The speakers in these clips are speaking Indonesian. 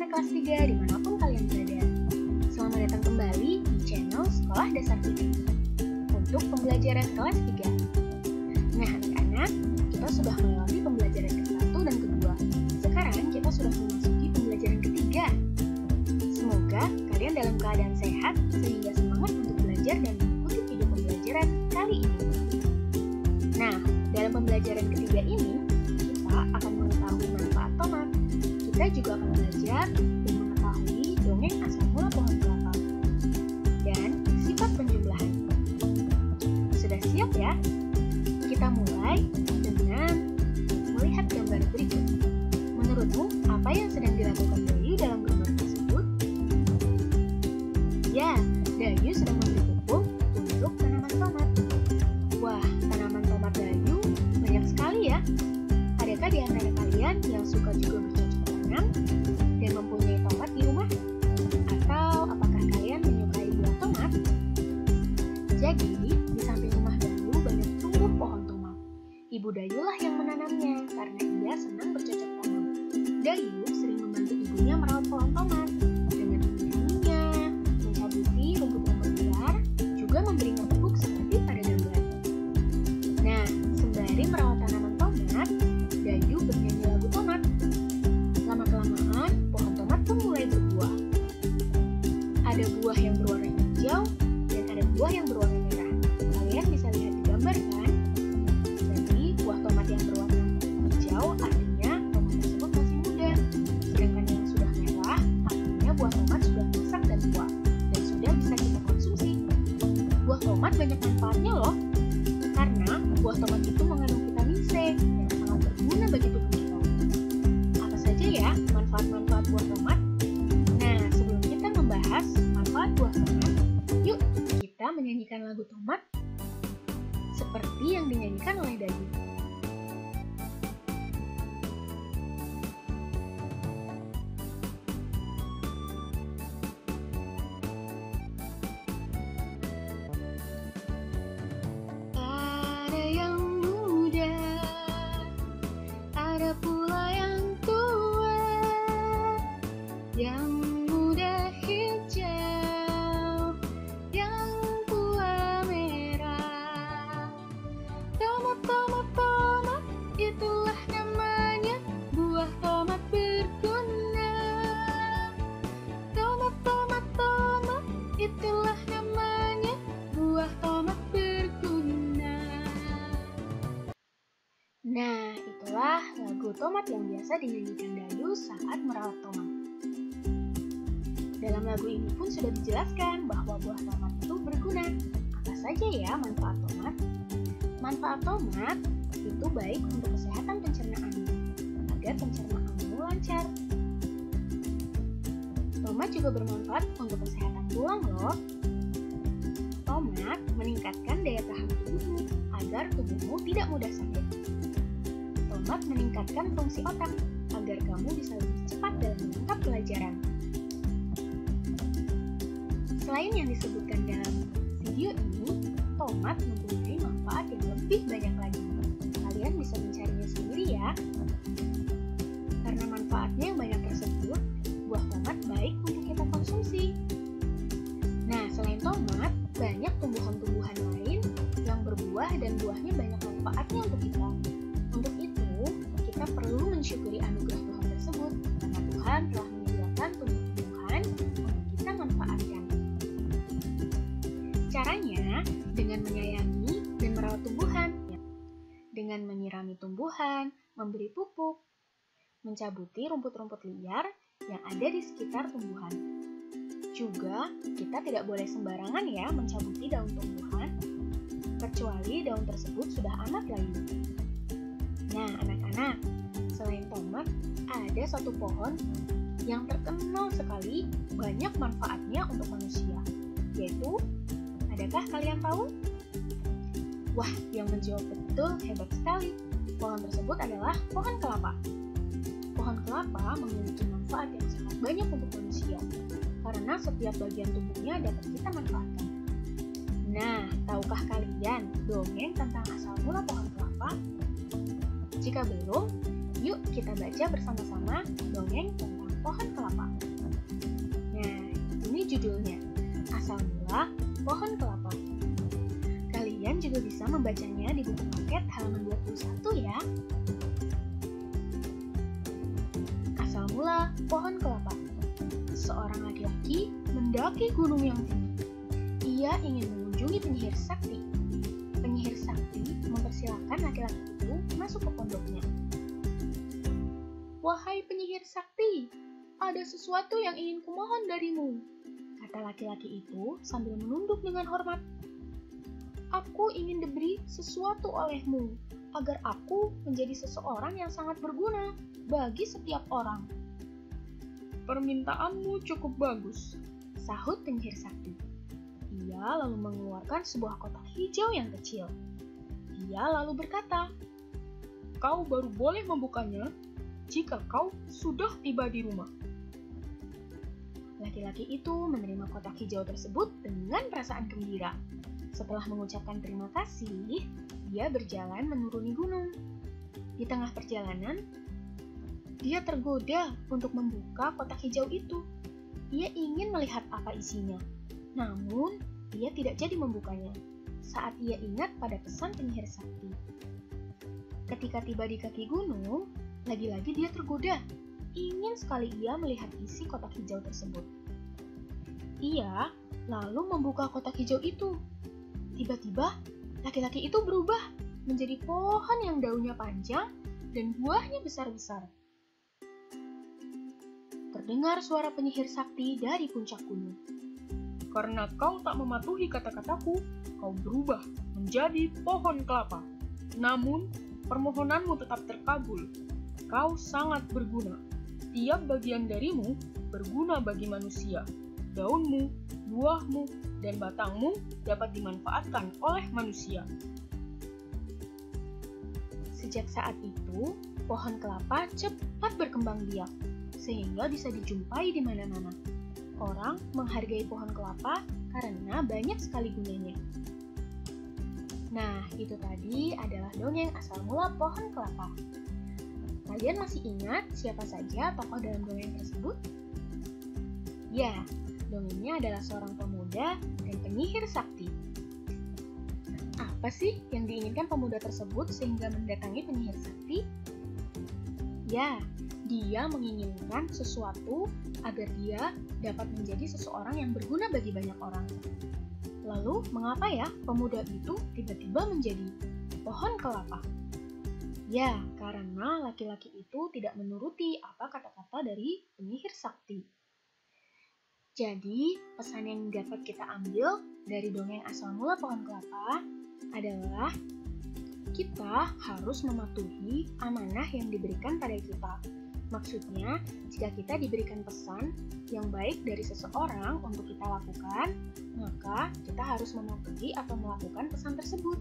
anak-anak kelas 3 dimanapun kalian berada. Selamat datang kembali di channel Sekolah Dasar 3 untuk pembelajaran kelas 3. Nah anak-anak, kita sudah melewati pembelajaran ke-1 dan ke-2. Sekarang kita sudah memasuki pembelajaran ke-3. Semoga kalian dalam keadaan sehat sehingga semangat untuk belajar dan mengikuti video pembelajaran kali ini. Nah, dalam pembelajaran ketiga ini, kita akan mengetahui manfaat tomat. Kita juga akan belajar dan mengetahui dongeng asal mula pohon kelapa dan sifat penjumlahan. Sudah siap ya? Kita mulai dengan melihat gambar berikut. Menurutmu, apa yang sedang dilakukan Dayu dalam gambar tersebut? Ya, Dayu sedang memberi pupuk untuk tanaman tomat. Wah, tanaman tomat Dayu banyak sekali ya. Adakah di antara kalian yang suka juga bercocok tanam dan mempunyai tomat di rumah? Atau apakah kalian menyukai buah tomat? Jadi, di samping rumah Dayu banyak tumbuh pohon tomat. Ibu Dayu lah yang menanamnya karena ia senang bercocok tanam. Dayu sering membantu ibunya merawat pohon tomat dengan menyiraminya, mencabuti rumput-rumput liar, juga memberinya pupuk seperti pada gambar. Nah, sembari merawat tanaman tomat, Dayu bernyanyi lagu tomat. Lama-kelamaan, pohon tomat pun mulai berbuah. Ada buah yang berwarna hijau dan ada buah yang berwarna merah. Kalian bisa lihat di gambar kan? Jadi, buah tomat yang berwarna hijau artinya tomat tersebut masih muda. Sedangkan yang sudah merah artinya buah tomat sudah masak dan tua dan sudah bisa kita konsumsi. Buah tomat banyak manfaatnya loh. Karena buah tomat itu mengandung vitamin C yang sangat berguna bagi tubuh kita. Apa saja ya manfaat-manfaat buah tomat? Nah, sebelum kita membahas manfaat buah tomat, yuk kita menyanyikan lagu tomat seperti yang dinyanyikan oleh Dayu. Ada yang muda, ada pula yang tua. Yang muda hijau, yang tua merah. Tomat, tomat, tomat, itulah namanya, buah tomat berguna. Tomat, tomat, tomat, itulah namanya, buah tomat berguna. Nah, itulah lagu tomat yang biasa dinyanyikan Dayu saat merawat tomat. Dalam lagu ini pun sudah dijelaskan bahwa buah tomat itu berguna. Apa saja ya manfaat tomat? Manfaat tomat itu baik untuk kesehatan pencernaan, agar pencernaanmu lancar. Tomat juga bermanfaat untuk kesehatan tulang loh. Tomat meningkatkan daya tahan tubuhmu agar tubuhmu tidak mudah sakit. Tomat meningkatkan fungsi otak agar kamu bisa lebih cepat dalam menangkap pelajaran. Selain yang disebutkan dalam video ini, tomat mempunyai manfaat yang lebih banyak lagi. Kalian bisa mencarinya sendiri ya. Karena manfaatnya yang banyak tersebut, buah tomat baik untuk kita konsumsi. Nah, selain tomat, banyak tumbuhan-tumbuhan lain yang berbuah dan buahnya banyak manfaatnya untuk kita. Untuk itu, kita perlu mensyukuri anugerah Tuhan tersebut, karena Tuhan telah menyediakan tumbuh-tumbuhan untuk kita manfaatkan. Caranya dengan menyayangi dan merawat tumbuhan, dengan menyirami tumbuhan, memberi pupuk, mencabuti rumput-rumput liar yang ada di sekitar tumbuhan. Juga, kita tidak boleh sembarangan ya mencabuti daun tumbuhan, kecuali daun tersebut sudah amat layu. Nah, anak-anak, selain tomat, ada satu pohon yang terkenal sekali banyak manfaatnya untuk manusia, yaitu, adakah kalian tahu? Wah, yang menjawab betul hebat sekali. Pohon tersebut adalah pohon kelapa. Pohon kelapa memiliki manfaat yang sangat banyak untuk manusia, karena setiap bagian tubuhnya dapat kita manfaatkan. Nah, tahukah kalian dongeng tentang asal mula pohon kelapa? Jika belum, yuk kita baca bersama-sama dongeng tentang pohon kelapa. Nah, ini judulnya, Asal Mula Pohon Kelapa. Kalian juga bisa membacanya di buku paket halaman 21 ya. Asal mula pohon kelapa. Seorang laki-laki mendaki gunung yang tinggi. Ia ingin mengunjungi penyihir sakti. Penyihir sakti mempersilahkan laki-laki itu masuk ke pondoknya. "Wahai penyihir sakti, ada sesuatu yang ingin kumohon darimu," kata laki-laki itu sambil menunduk dengan hormat. "Aku ingin diberi sesuatu olehmu, agar aku menjadi seseorang yang sangat berguna bagi setiap orang." "Permintaanmu cukup bagus," sahut penyihir sakti. Ia lalu mengeluarkan sebuah kotak hijau yang kecil. Ia lalu berkata, "Kau baru boleh membukanya jika kau sudah tiba di rumah." Laki-laki itu menerima kotak hijau tersebut dengan perasaan gembira. Setelah mengucapkan terima kasih, dia berjalan menuruni gunung. Di tengah perjalanan, dia tergoda untuk membuka kotak hijau itu. Ia ingin melihat apa isinya, namun dia tidak jadi membukanya saat ia ingat pada pesan penyihir sakti. Ketika tiba di kaki gunung, lagi-lagi dia tergoda. Ingin sekali ia melihat isi kotak hijau tersebut. Ia lalu membuka kotak hijau itu. Tiba-tiba, laki-laki itu berubah menjadi pohon yang daunnya panjang dan buahnya besar-besar. Terdengar suara penyihir sakti dari puncak gunung. "Karena kau tak mematuhi kata-kataku, kau berubah menjadi pohon kelapa. Namun, permohonanmu tetap terkabul. Kau sangat berguna. Tiap bagian darimu berguna bagi manusia. Daunmu, buahmu, dan batangmu dapat dimanfaatkan oleh manusia." Sejak saat itu, pohon kelapa cepat berkembang biak, sehingga bisa dijumpai di mana-mana. Orang menghargai pohon kelapa karena banyak sekali gunanya. Nah, itu tadi adalah dongeng asal mula pohon kelapa. Kalian masih ingat siapa saja tokoh dalam dongeng tersebut? Ya, dongengnya adalah seorang pemuda dan penyihir sakti. Apa sih yang diinginkan pemuda tersebut sehingga mendatangi penyihir sakti? Ya, dia menginginkan sesuatu agar dia dapat menjadi seseorang yang berguna bagi banyak orang. Lalu, mengapa ya pemuda itu tiba-tiba menjadi pohon kelapa? Ya, karena laki-laki itu tidak menuruti apa kata-kata dari penyihir sakti. Jadi, pesan yang dapat kita ambil dari dongeng asal mula pohon kelapa adalah kita harus mematuhi amanah yang diberikan pada kita. Maksudnya, jika kita diberikan pesan yang baik dari seseorang untuk kita lakukan, maka kita harus mematuhi atau melakukan pesan tersebut.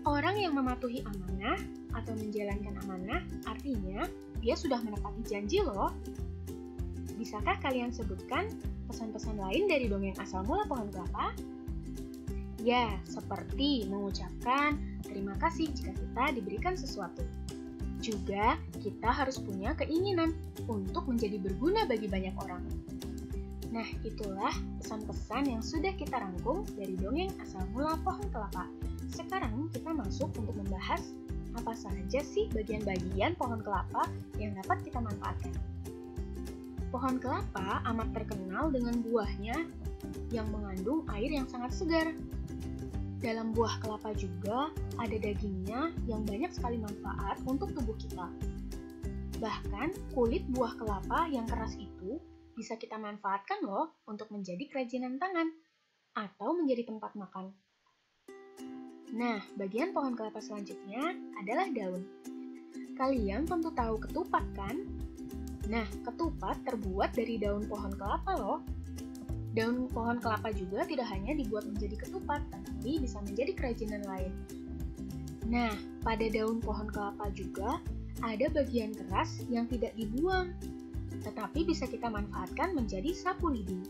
Orang yang mematuhi amanah atau menjalankan amanah artinya dia sudah menepati janji loh. Bisakah kalian sebutkan pesan-pesan lain dari dongeng asal mula pohon kelapa? Ya, seperti mengucapkan terima kasih jika kita diberikan sesuatu. Juga, kita harus punya keinginan untuk menjadi berguna bagi banyak orang. Nah, itulah pesan-pesan yang sudah kita rangkum dari dongeng asal mula pohon kelapa. Sekarang kita masuk untuk membahas apa saja sih bagian-bagian pohon kelapa yang dapat kita manfaatkan. Pohon kelapa amat terkenal dengan buahnya yang mengandung air yang sangat segar. Dalam buah kelapa juga ada dagingnya yang banyak sekali manfaat untuk tubuh kita. Bahkan kulit buah kelapa yang keras itu bisa kita manfaatkan loh untuk menjadi kerajinan tangan atau menjadi tempat makan. Nah, bagian pohon kelapa selanjutnya adalah daun. Kalian tentu tahu ketupat kan? Nah, ketupat terbuat dari daun pohon kelapa loh. Daun pohon kelapa juga tidak hanya dibuat menjadi ketupat, tetapi bisa menjadi kerajinan lain. Nah, pada daun pohon kelapa juga ada bagian keras yang tidak dibuang, tetapi bisa kita manfaatkan menjadi sapu lidi.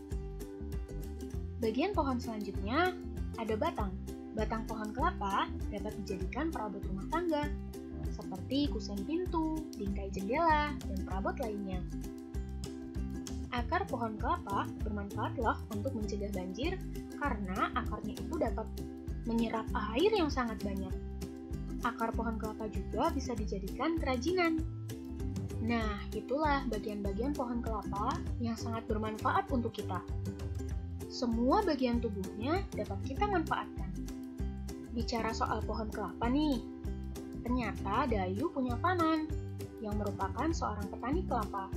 Bagian pohon selanjutnya ada batang. Batang pohon kelapa dapat dijadikan perabot rumah tangga, seperti kusen pintu, bingkai jendela, dan perabot lainnya. Akar pohon kelapa bermanfaat loh untuk mencegah banjir karena akarnya itu dapat menyerap air yang sangat banyak. Akar pohon kelapa juga bisa dijadikan kerajinan. Nah, itulah bagian-bagian pohon kelapa yang sangat bermanfaat untuk kita. Semua bagian tubuhnya dapat kita manfaatkan. Bicara soal pohon kelapa nih, ternyata Dayu punya paman yang merupakan seorang petani kelapa.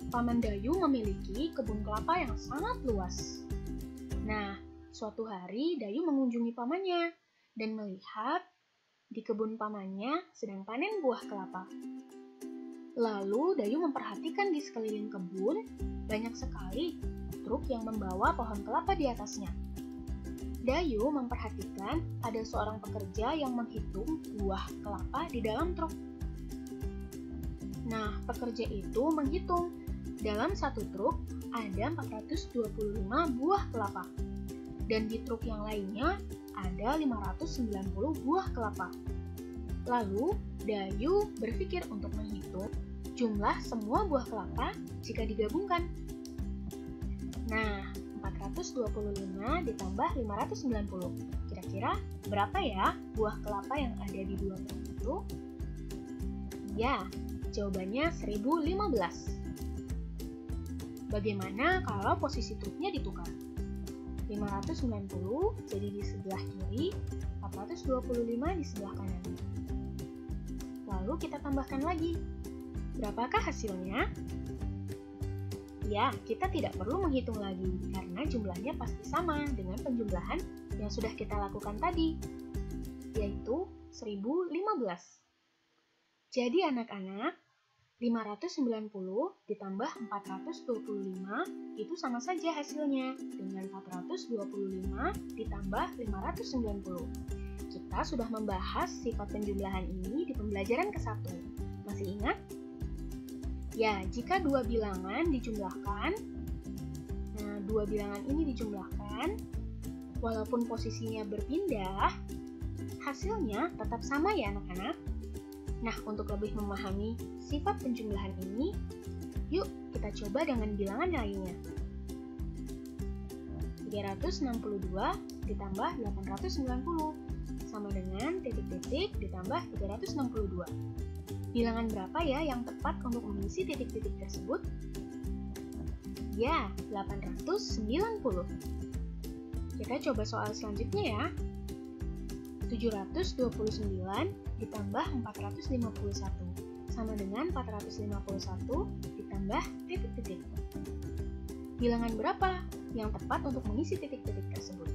Paman Dayu memiliki kebun kelapa yang sangat luas. Nah, suatu hari Dayu mengunjungi pamannya dan melihat di kebun pamannya sedang panen buah kelapa. Lalu Dayu memperhatikan di sekeliling kebun banyak sekali truk yang membawa pohon kelapa di atasnya. Dayu memperhatikan ada seorang pekerja yang menghitung buah kelapa di dalam truk. Nah, pekerja itu menghitung dalam satu truk ada 425 buah kelapa. Dan di truk yang lainnya ada 590 buah kelapa. Lalu, Dayu berpikir untuk menghitung jumlah semua buah kelapa jika digabungkan. Nah, 425 ditambah 590. Kira-kira berapa ya buah kelapa yang ada di dua truk itu? Ya, jawabannya 1015. Bagaimana kalau posisi truknya ditukar? 590 jadi di sebelah kiri, 425 di sebelah kanan. Lalu kita tambahkan lagi. Berapakah hasilnya? Ya, kita tidak perlu menghitung lagi karena jumlahnya pasti sama dengan penjumlahan yang sudah kita lakukan tadi, yaitu 1015. Jadi anak-anak, 590 ditambah 425 itu sama saja hasilnya dengan 425 ditambah 590. Kita sudah membahas sifat penjumlahan ini di pembelajaran ke-1. Masih ingat? Ya, jika dua bilangan dijumlahkan, dua bilangan ini dijumlahkan, walaupun posisinya berpindah, hasilnya tetap sama ya anak-anak. Nah, untuk lebih memahami sifat penjumlahan ini, yuk kita coba dengan bilangan lainnya. 362 ditambah 890 sama dengan titik-titik ditambah 362. Bilangan berapa ya yang tepat untuk mengisi titik-titik tersebut? Ya, 890. Kita coba soal selanjutnya ya. 729 ditambah 451 sama dengan 451 ditambah titik-titik. Bilangan berapa yang tepat untuk mengisi titik-titik tersebut?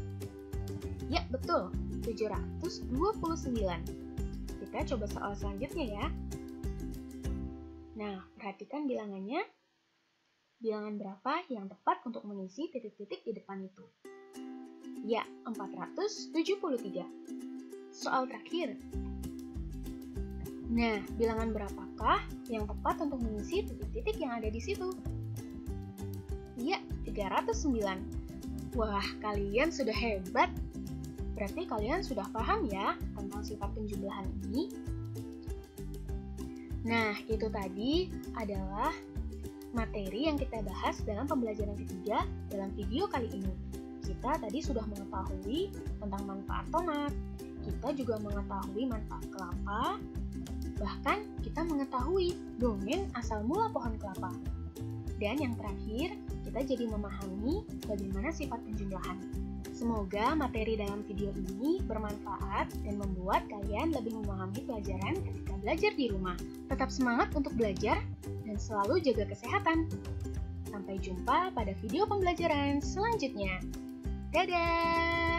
Ya, betul, 729. Kita coba soal selanjutnya ya. Nah, perhatikan bilangannya. Bilangan berapa yang tepat untuk mengisi titik-titik di depan itu? Ya, 473. Soal terakhir. Nah, bilangan berapakah yang tepat untuk mengisi titik-titik yang ada di situ? Ya, 309. Wah, kalian sudah hebat. Berarti kalian sudah paham ya tentang sifat penjumlahan ini. Nah, itu tadi adalah materi yang kita bahas dalam pembelajaran ketiga dalam video kali ini. Kita tadi sudah mengetahui tentang manfaat tomat, kita juga mengetahui manfaat kelapa, bahkan kita mengetahui dongeng asal mula pohon kelapa. Dan yang terakhir, kita jadi memahami bagaimana sifat penjumlahan. Semoga materi dalam video ini bermanfaat dan membuat kalian lebih memahami pelajaran ketika belajar di rumah. Tetap semangat untuk belajar dan selalu jaga kesehatan. Sampai jumpa pada video pembelajaran selanjutnya. Dadah!